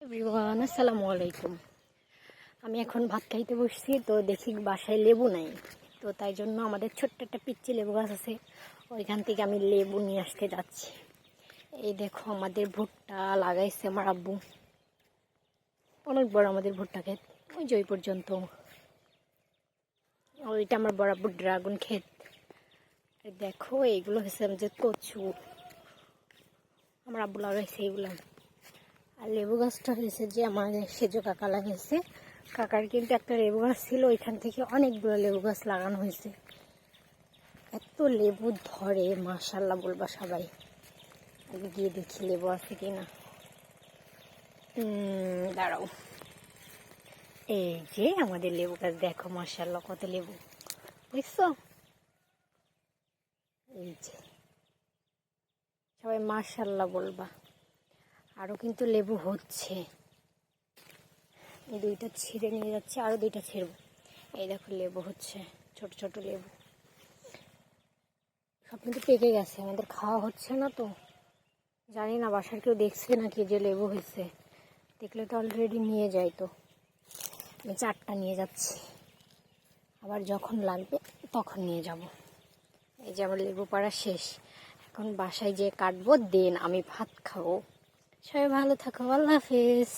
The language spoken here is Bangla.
এভরিওয়ান, আসসালামু আলাইকুম। আমি এখন ভাত খাইতে বসছি, তো দেখি বাসায় লেবু নাই। তো তাই জন্য আমাদের ছোট্ট একটা পিচ্চি লেবু গাছ আছে, ওইখান থেকে আমি লেবু নিয়ে আসতে যাচ্ছি। এই দেখো আমাদের ভুট্টা লাগাইছে আমার আব্বু, অনেক বড় আমাদের ভুট্টা ক্ষেত, ওই যে ওই পর্যন্ত। ওইটা আমার বড় আব্বুর ড্রাগন ক্ষেত। দেখো এইগুলো হচ্ছে আমাদের কচু, আমার আব্বু লাগাইছে এইগুলো। আর লেবু গাছটা হয়েছে যে আমার সেজ কাকা লাগিয়েছে। কাকার কিন্তু একটা লেবু গাছ ছিল, ওইখান থেকে অনেকগুলো লেবু গাছ লাগানো হয়েছে। এত লেবু ধরে মাশাআল্লাহ বলবা সবাই। আগে গিয়ে দেখি লেবু আছে কিনা। দাঁড়াও, এই যে আমাদের লেবু গাছ, দেখো মাশাআল্লাহ কত লেবু দেখছো। এই যে সবাই মাশাআল্লাহ বলবা। আরও কিন্তু লেবু হচ্ছে, এই দুইটা ছিঁড়ে নিয়ে যাচ্ছে, আরও দুইটা ছিঁড়ব। এই দেখো লেবু হচ্ছে, ছোট ছোট লেবু। সব কিন্তু পেকে গেছে, আমাদের খাওয়া হচ্ছে না। তো জানি না বাসার কেউ দেখছে নাকি যে লেবু হয়েছে, দেখলে তো অলরেডি নিয়ে যায়। তো আমি 4টা নিয়ে যাচ্ছি, আবার যখন লাগবে তখন নিয়ে যাব। এই যে আমার লেবু পাড়া শেষ, এখন বাসায় যেয়ে কাটবো, দেন আমি ভাত খাবো। সবাই ভালো থাকো, আল্লাহ হাফেজ।